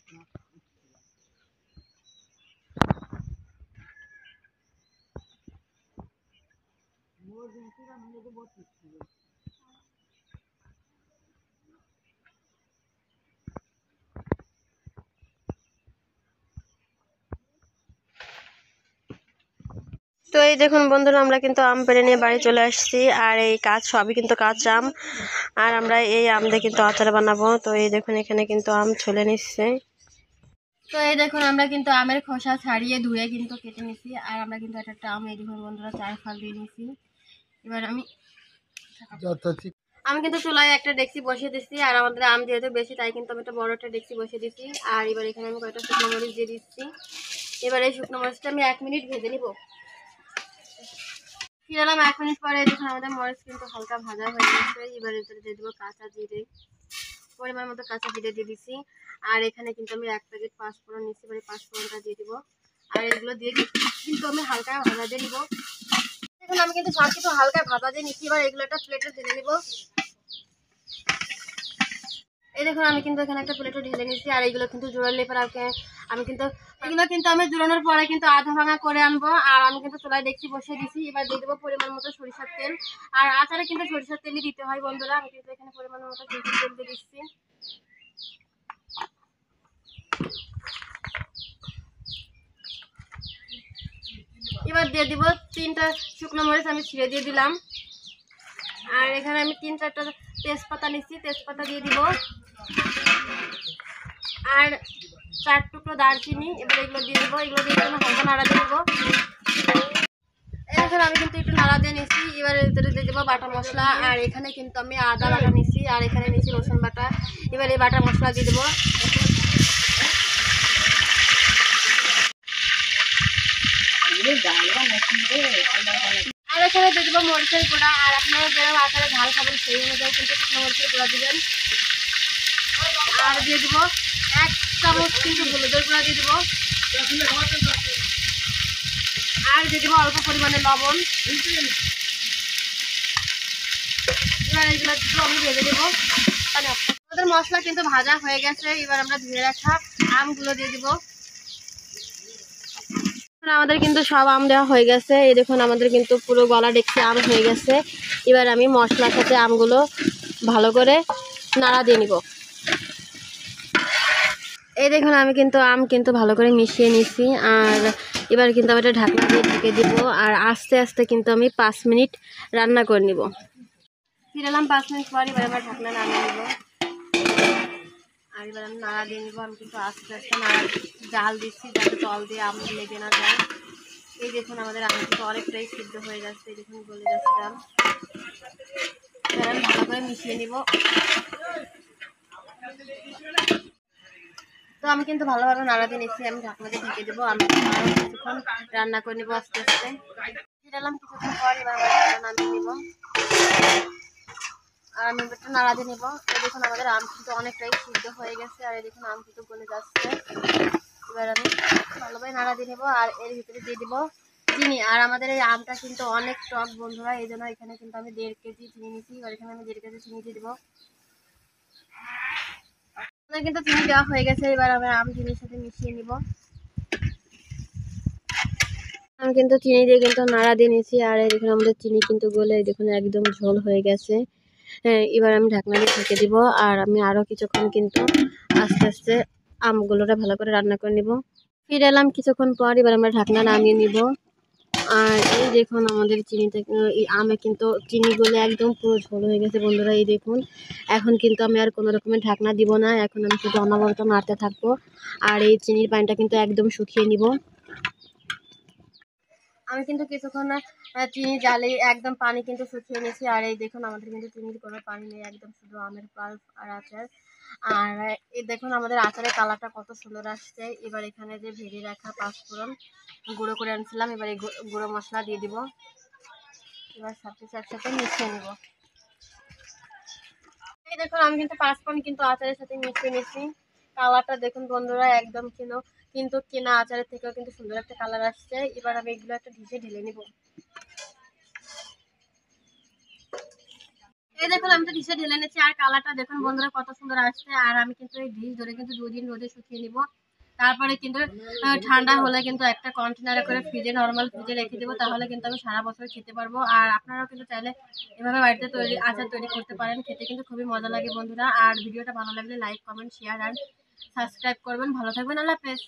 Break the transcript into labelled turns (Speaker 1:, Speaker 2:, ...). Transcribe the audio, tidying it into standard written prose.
Speaker 1: তো এই দেখুন বন্ধুরা, আমরা কিন্তু আম পেড়ে নিয়ে বাড়ি চলে আসছি। আর এই সবই কিন্তু কাঁচা আম। আর আমরা এই আম দিয়ে কিন্তু আচার বানাবো। তো এই দেখুন এখানে কিন্তু আম ছুলে নিচ্ছে। তো এই দেখুন আমরা কিন্তু আমের খোসা ছাড়িয়ে ধুয়ে কিন্তু কেটে নিছি। আর আমরা কিন্তু একটা আম এই দেখুন বন্ধুরা 4 ফাল দিয়ে নিছি। এবার আমি কিন্তু চুলায় একটা ডেকচি বসিয়ে দিচ্ছি। আর আমাদের আম যেহেতু বেশি, তাই কিন্তু আমি একটা বড় একটা ডেকচি বসিয়ে দিচ্ছি। আর এবার এখানে আমি কয়েকটা শুকনো মরিচ দিয়ে দিচ্ছি। এবার এই শুকনো মরিচটা আমি 1 মিনিট ভেজে নিব। ফিরালাম 1 মিনিট পরে। দেখুন আমাদের মরিচ কিন্তু হালকা ভাজা হয়ে গেছে। এবার এটাতে দিয়ে দেবো কাঁচা জিরে, পরিমাণ মতো কাঁচা জিরে দিয়ে দিচ্ছি। আর এখানে কিন্তু আমি 1 প্যাকেট পাঁচফোড়ন নিচ্ছি। এবার পাঁচফোড়নটা দিয়ে দিব। আর এগুলো দিয়ে কিন্তু আমি হালকা ভাজা দিয়ে নিব। দেখুন আমি কিন্তু সব কিছু হালকা ভাজা দিয়ে নিচ্ছি। এবার এগুলো একটা প্লেটে ঢেলে নিব। এই দেখুন আমি কিন্তু এখানে একটা প্লেটে ঢেলে নিচ্ছি। আর এইগুলো কিন্তু জোড়ালে পরে আমি কিন্তু এগুলো কিন্তু আমি জোড়ানোর পরে কিন্তু আধা ভাঙা করে আনবো। আর আমি কিন্তু চুলায় ডেকচি বসিয়ে দিচ্ছি। এবার দিয়ে দেবো পরিমাণ মতো সরিষার তেল। আর আচারে কিন্তু সরিষার তেলই দিতে হয় বন্ধুরা। আমি কিন্তু এখানে পরিমাণ মতো সরিষার তেল দিয়ে দিচ্ছি। এবার দিয়ে দিব 3টা শুকনো মরিচ আমি ছিঁড়ে দিয়ে দিলাম। আর এখানে আমি 3-4টা তেজপাতা নিচ্ছি, তেজপাতা দিয়ে দিব। আর 4 টুকরো দারচিনি। এবার এগুলো দিয়ে দেবো। এগুলো দিয়ে আমি হালকা নাড়া দিয়ে দেবো। এখন আমি কিন্তু একটু নাড়া দিয়ে নিচ্ছি। এবার এটাতে দিয়ে দেবো বাটা মশলা। আর এখানে কিন্তু আমি আদা বাটা নিচ্ছি। আর এখানে নিচ্ছি রসুন বাটা। এবার এই বাটা মশলা দিয়ে দেবো। আর এখানে দিয়ে দেবো মরিচের গুঁড়া। আর আপনারা যারা আচারে ঝাল খাবেন সেই অনুযায়ী কিন্তু শুকনো মরিচের গুঁড়া দিবেন। আর দিয়ে দেবো 1 চামচ কিন্তু হলুদের গুঁড়া দিয়ে দেবো। আর দিয়ে দেবো অল্প পরিমাণে লবণ। এবার এগুলো আমি ভেজে দেবো। আমাদের মশলা কিন্তু ভাজা হয়ে গেছে। এবার আমরা ধুয়ে রাখা আমগুলো দিয়ে দিব। আমাদের কিন্তু সব আম দেওয়া হয়ে গেছে। এই দেখুন আমাদের কিন্তু পুরো গলা ডেকচি আম হয়ে গেছে। এবার আমি মশলার সাথে আমগুলো ভালো করে নাড়া দিয়ে নিব। এই দেখুন আমি কিন্তু আম কিন্তু ভালো করে মিশিয়ে নিছি। আর এবার কিন্তু আমি এটা ঢাকনা দিয়ে ঢেকে দিব। আর আস্তে আস্তে কিন্তু আমি 5 মিনিট রান্না করে নিব। ফিরালাম 5 মিনিট পর। এবার আমরা ঢাকনা নামিয়ে নিব। আর এবার আমি নাড়া দিয়ে নিব। আমি কিন্তু আস্তে আস্তে নাড়া জাল দিচ্ছি যাতে জল দিয়ে আম লেগে না যায়। এই দেখুন আমাদের আম কিন্তু অনেকটাই সিদ্ধ হয়ে যাচ্ছে। এই দেখুন গলে যাচ্ছে আম। এবার আমি ভালো করে মিশিয়ে নিব। তো আমি কিন্তু ভালোভাবে নাড়া দিয়ে নিচ্ছি। আমি ঢাকনা দিয়ে ঢেকে দেবো। আমি আরও কিছুক্ষণ রান্না করে নেবো আস্তে আস্তে। ফিরালাম কিছুক্ষণ পর। এবার আমরা ঢাকনা নামিয়ে নিব। আর আমি একটু নাড়া দিয়ে নেবো। এই দেখুন আমাদের আম কিন্তু অনেকটাই সিদ্ধ হয়ে গেছে। আর এই দেখুন আম কিন্তু গলে যাচ্ছে। এবার আমি ভালোভাবে নাড়া দিয়ে নেবো। আর এর ভিতরে দিয়ে দিব চিনি। আর আমাদের এই আমটা কিন্তু অনেক টক বন্ধুরা, এই জন্য এখানে কিন্তু আমি 1.5 কেজি চিনি নিচ্ছি। আর এখানে আমি 1.5 কেজি চিনি দিয়ে দেবো। আমাদের কিন্তু চিনি দেওয়া হয়ে গেছে। এবার আমি আম চিনির সাথে মিশিয়ে নিব। আমি কিন্তু চিনি দিয়ে কিন্তু নাড়া দিয়ে নিচ্ছি। আর এই দেখুন আমাদের চিনি কিন্তু গলে দেখুন একদম ঝোল হয়ে গেছে। হ্যাঁ, এবার আমি ঢাকনা দিয়ে ঢেকে দিব। আর আমি আরও কিছুক্ষণ কিন্তু আস্তে আস্তে আমগুলোটা ভালো করে রান্না করে নিব। ফিরে এলাম কিছুক্ষণ পর। এবার আমরা ঢাকনা নামিয়ে নিব। আর এই দেখুন আমাদের চিনিতে এই আমে কিন্তু চিনি গলে একদম পুরো ঝোল হয়ে গেছে বন্ধুরা। এই দেখুন এখন কিন্তু আমি আর কোনো রকমের ঢাকনা দিব না। এখন আমি শুধু অনবরত নাড়তে থাকবো। আর এই চিনির পানিটা কিন্তু একদম শুকিয়ে নিব। আমি কিন্তু কিছুক্ষণ চিনি জ্বালিয়ে একদম পানি কিন্তু শুকিয়ে নিয়েছি। আর এই দেখুন আমাদের কিন্তু চিনির কোনো পানি নেই, একদম শুধু আমের পাল্প আর আচার। আর এই দেখুন আমাদের আচারের কালারটা কত সুন্দর আসছে। এবার এখানে যে ভেজে রাখা পাঁচফোড়ন গুঁড়ো করে আনছিলাম, এবার এই গুঁড়ো মশলা দিয়ে দিব। এবার সব কিছু একসাথে মিশিয়ে নিব। এই দেখুন আমি কিন্তু পাঁচফোড়ন কিন্তু আচারের সাথে মিশিয়ে নিয়েছি। কালারটা দেখুন বন্ধুরা একদম কিন্তু কেনা আচারের থেকেও কিন্তু সুন্দর একটা কালার আসছে। এবার আমি এগুলো একটা ডিশে ঢেলে নিব। এই দেখুন আমি তো ডিশে ঢেলে নিচ্ছি আর কালারটা দেখুন বন্ধুরা কত সুন্দর আসছে। আর আমি কিন্তু এই ডিশ ধরে কিন্তু 2 দিন রোদে শুকিয়ে নিব। তারপরে কিন্তু ঠান্ডা হলে কিন্তু একটা কন্টেনারে করে ফ্রিজে নরমাল ফ্রিজে রেখে দেবো, তাহলে কিন্তু আমি সারা বছর খেতে পারবো। আর আপনারাও কিন্তু চাইলে এভাবে বাড়িতে আচার তৈরি করতে পারেন, খেতে কিন্তু খুবই মজা লাগে বন্ধুরা। আর ভিডিওটা ভালো লাগলে লাইক কমেন্ট শেয়ার আর সাবস্ক্রাইব করবেন। ভালো থাকবেন, আল্লাহ হাফেজ।